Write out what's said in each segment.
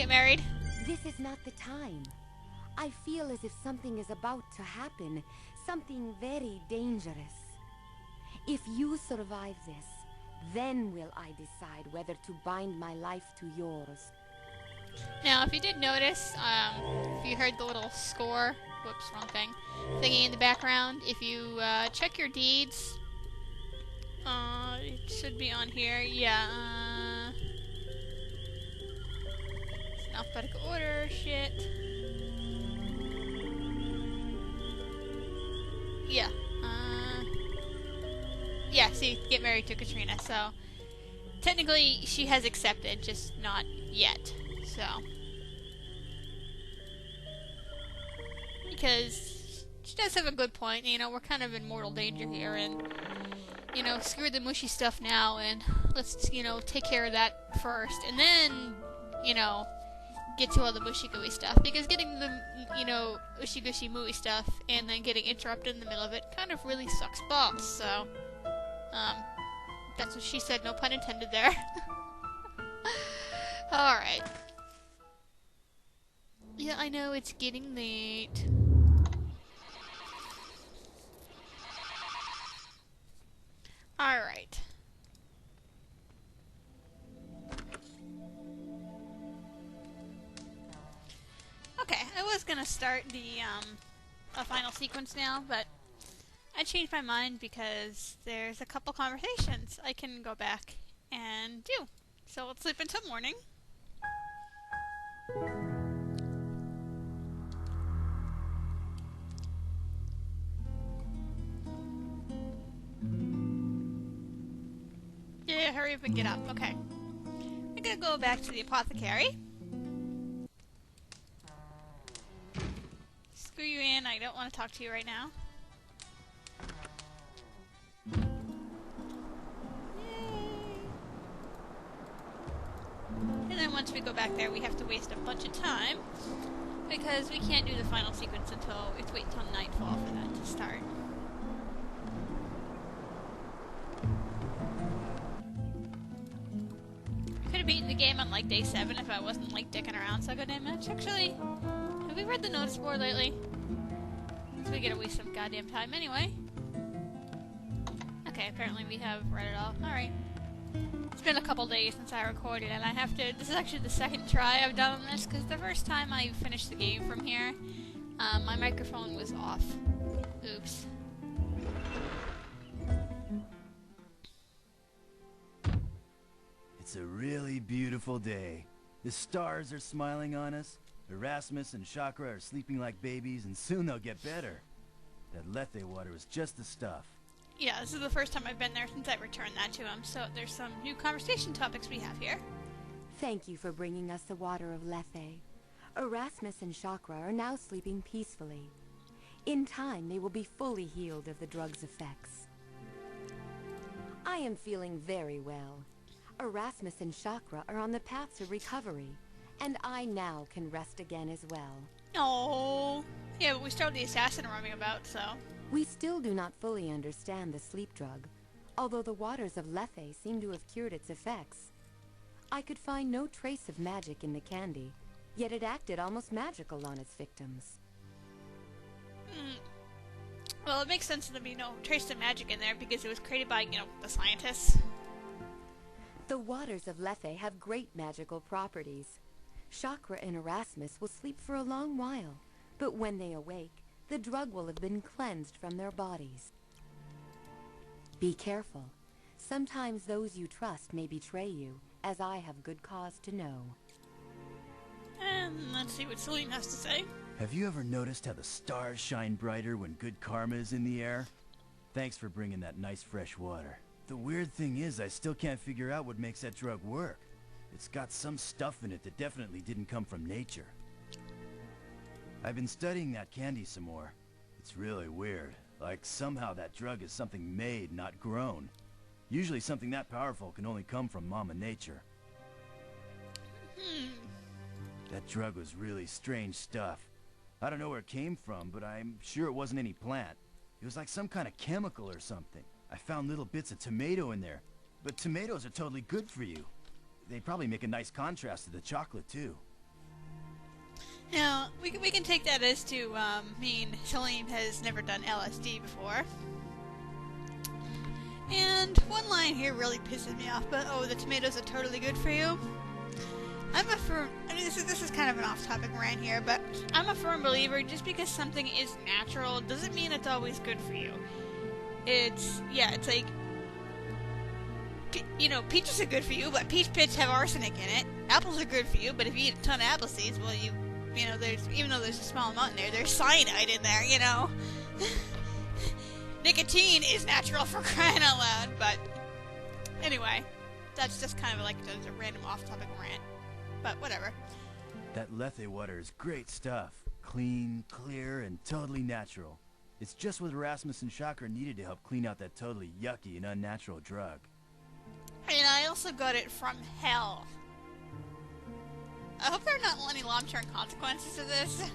get married? This is not the time. I feel as if something is about to happen. Something very dangerous. If you survive this, then will I decide whether to bind my life to yours. Now, if you did notice, if you heard the little score, whoops, wrong thing, thingy in the background, if you check your deeds, it should be on here, yeah, it's in alphabetical order, shit. Yeah, yeah, see, get married to Katrina, so technically she has accepted, just not yet, so. Because she does have a good point, you know, we're kind of in mortal danger here, and, you know, screw the mushy stuff now, and let's, you know, take care of that first, and then, you know, get to all the mushy gooey stuff, because getting the, you know, ushy gushy mooey stuff, and then getting interrupted in the middle of it kind of really sucks balls, so, that's what she said, no pun intended there. Alright. Yeah, I know, it's getting late. Alright. Okay, I was gonna start the, final sequence now, but I changed my mind because there's a couple conversations I can go back and do. So let's sleep until morning. Yeah, hurry up and get up. Okay. I'm gonna go back to the apothecary. Screw you in, I don't want to talk to you right now. And then once we go back there, we have to waste a bunch of time, because we can't do the final sequence until, we have to wait until nightfall for that to start. I could have beaten the game on like day 7 if I wasn't like dicking around so goddamn much. Actually, have we read the notice board lately? So we gotta waste some goddamn time anyway. Okay, apparently we have read it all. Alright. It's been a couple days since I recorded, and I have to... This is actually the second try I've done on this, because the first time I finished the game from here, my microphone was off. Oops. It's a really beautiful day. The stars are smiling on us, Erasmus and Chakra are sleeping like babies, and soon they'll get better. That Lethe water is just the stuff. Yeah, this is the first time I've been there since I returned that to him, so there's some new conversation topics we have here. Thank you for bringing us the water of Lethe. Erasmus and Chakra are now sleeping peacefully. In time, they will be fully healed of the drug's effects. I am feeling very well. Erasmus and Chakra are on the path to recovery, and I now can rest again as well. Oh, yeah, but we still have the assassin roaming about, so... We still do not fully understand the sleep drug, although the waters of Lethe seem to have cured its effects. I could find no trace of magic in the candy, yet it acted almost magical on its victims. Well, it makes sense that there be no trace of magic in there because it was created by, you know, the scientists. The waters of Lethe have great magical properties. Chakra and Erasmus will sleep for a long while, but when they awake, the drug will have been cleansed from their bodies. Be careful. Sometimes those you trust may betray you, as I have good cause to know. And let's see what Celine has to say. Have you ever noticed how the stars shine brighter when good karma is in the air? Thanks for bringing that nice fresh water. The weird thing is, I still can't figure out what makes that drug work. It's got some stuff in it that definitely didn't come from nature. I've been studying that candy some more. It's really weird. Like somehow that drug is something made, not grown. Usually something that powerful can only come from Mama Nature. That drug was really strange stuff. I don't know where it came from, but I'm sure it wasn't any plant. It was like some kind of chemical or something. I found little bits of tomato in there. But tomatoes are totally good for you. They probably make a nice contrast to the chocolate too. Now, we can take that as to mean Salim has never done LSD before. And one line here really pisses me off, but oh, the tomatoes are totally good for you. I'm a firm, I mean, this is kind of an off-topic rant here, but I'm a firm believer just because something is natural doesn't mean it's always good for you. It's like, you know, peaches are good for you, but peach pits have arsenic in it. Apples are good for you, but if you eat a ton of apple seeds, well, you know, even though there's a small amount in there, there's cyanide in there, you know. Nicotine is natural, for crying out loud, but anyway, that's just kind of like a random off-topic rant, but whatever. That Lethe water is great stuff. Clean, clear, and totally natural. It's just what Erasmus and Chakra needed to help clean out that totally yucky and unnatural drug. And I also got it from hell. I hope there are not any long-term consequences to this.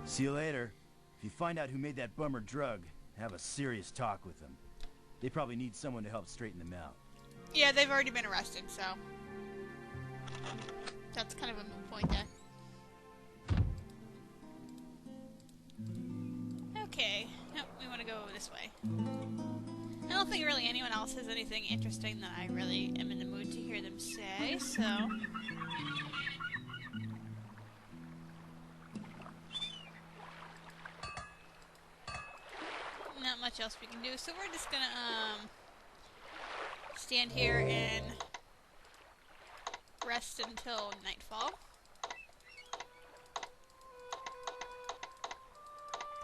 See you later. If you find out who made that bummer drug, have a serious talk with them. They probably need someone to help straighten them out. Yeah, they've already been arrested, so that's kind of a moot point there. Okay, nope, we want to go this way. I don't think really anyone else has anything interesting that I really am in the mood to hear them say, so not much else we can do, so we're just gonna stand here and rest until nightfall,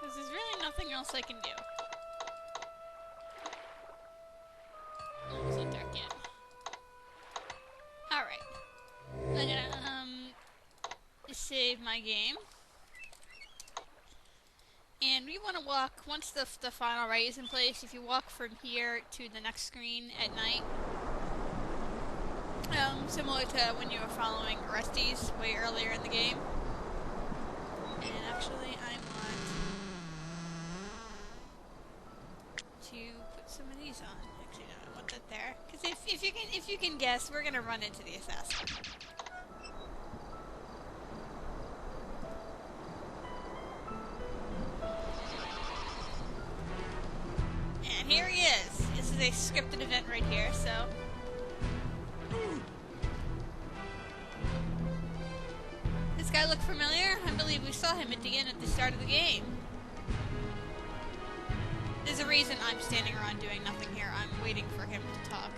because there's really nothing else I can do. Oh, it's not dark yet. Alright. I'm gonna save my game. And we want to walk, once the final right is in place, if you walk from here to the next screen at night, similar to when you were following Orestes way earlier in the game. And actually, I want to put some of these on. Actually, no, I want that there. Because if you can guess, we're gonna run into the assassin. And here he is. This is a scripted event right here, so. This guy look familiar? I believe we saw him at the start of the game. There's a reason I'm standing around doing nothing here. I'm waiting for him to talk.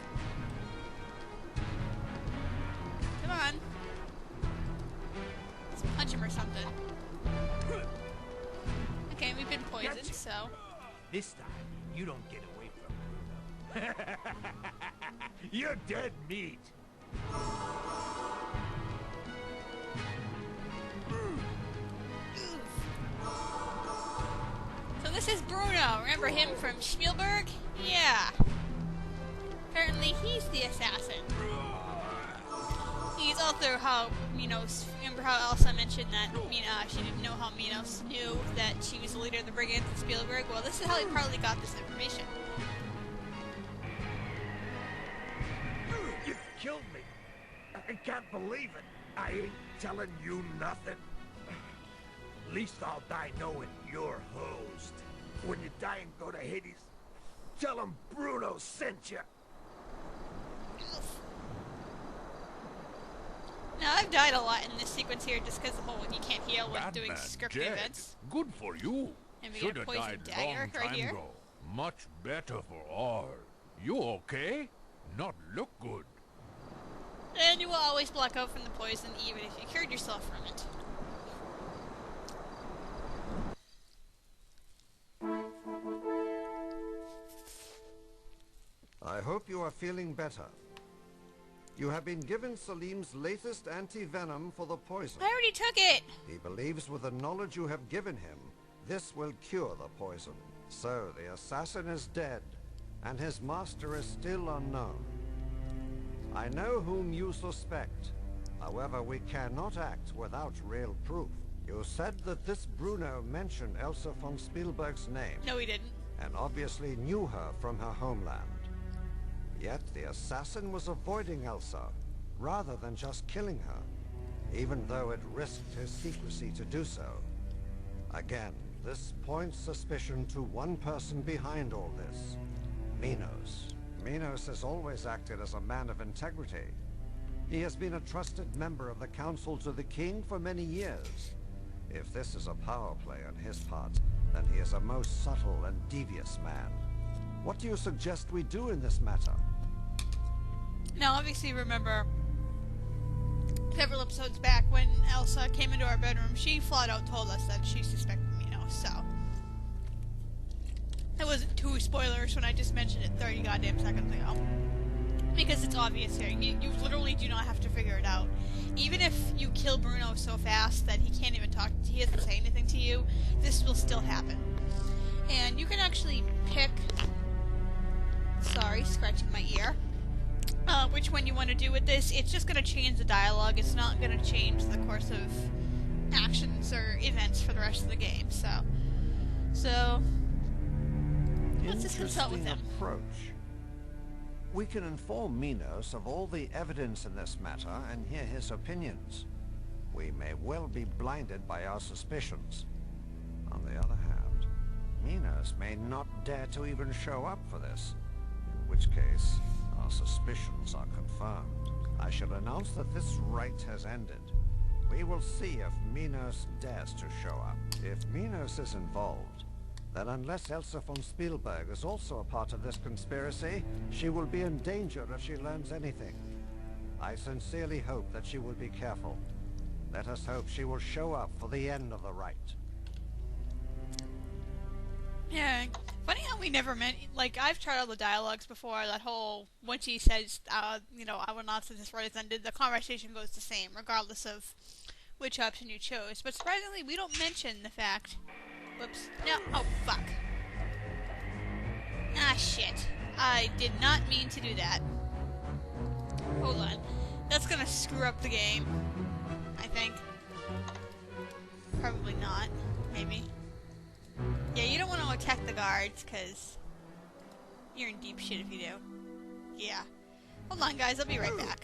Come on. Let's punch him or something. Okay, we've been poisoned, so. This time, you don't get away from Bruno. You're dead meat. So this is Bruno. Remember him from Spielberg? Yeah. Apparently he's the assassin. He's also how Minos. Remember how Elsa mentioned that she didn't know how Minos knew that she was the leader of the brigands in Spielberg? Well, this is how he probably got this information. You killed me. I can't believe it. I ain't telling you nothing. Least I'll die knowing you're hosed. When you die and go to Hades, tell him Bruno sent you. Now, I've died a lot in this sequence here just because the whole you can't heal when doing scripted dead. events. Good for you. And we Should get a have poison died dagger long right time here. ago. Much better for all. You okay? Not look good. And you will always block out from the poison even if you cured yourself from it. I hope you are feeling better. You have been given Salim's latest anti-venom for the poison. I already took it! He believes with the knowledge you have given him, this will cure the poison. So the assassin is dead, and his master is still unknown. I know whom you suspect. However, we cannot act without real proof. You said that this Bruno mentioned Elsa von Spielberg's name. No, he didn't. And obviously knew her from her homeland. Yet the assassin was avoiding Elsa, rather than just killing her. even though it risked his secrecy to do so. Again, this points suspicion to one person behind all this. Minos. Minos has always acted as a man of integrity. He has been a trusted member of the council to the king for many years. If this is a power play on his part, then he is a most subtle and devious man. What do you suggest we do in this matter? Now, obviously, remember several episodes back when Elsa came into our bedroom, she flat out told us that she suspected Minos, so it wasn't too spoilers when I just mentioned it 30 goddamn seconds ago. Because it's obvious here. You literally do not have to figure it out. Even if you kill Bruno so fast that he can't even talk, he doesn't say anything to you, this will still happen. And you can actually pick, sorry, scratching my ear, which one you want to do with this. It's just going to change the dialogue. It's not going to change the course of actions or events for the rest of the game. So let's just consult with him. Approach. We can inform Minos of all the evidence in this matter and hear his opinions. We may well be blinded by our suspicions. On the other hand, Minos may not dare to even show up for this, in which case our suspicions are confirmed. I shall announce that this rite has ended. We will see if Minos dares to show up. If Minos is involved, then unless Elsa von Spielberg is also a part of this conspiracy, she will be in danger if she learns anything. I sincerely hope that she will be careful. Let us hope she will show up for the end of the rite. Yeah, funny how we never meant, like, I've tried all the dialogues before, that whole, when she says, you know, I will not say this right as ended, the conversation goes the same, regardless of which option you chose. But surprisingly, we don't mention the fact... Whoops. No. Oh, fuck. Ah, shit. I did not mean to do that. Hold on. That's gonna screw up the game. I think. Probably not. Maybe. Yeah, you don't want to attack the guards, because you're in deep shit if you do. Yeah. Hold on, guys. I'll be right back.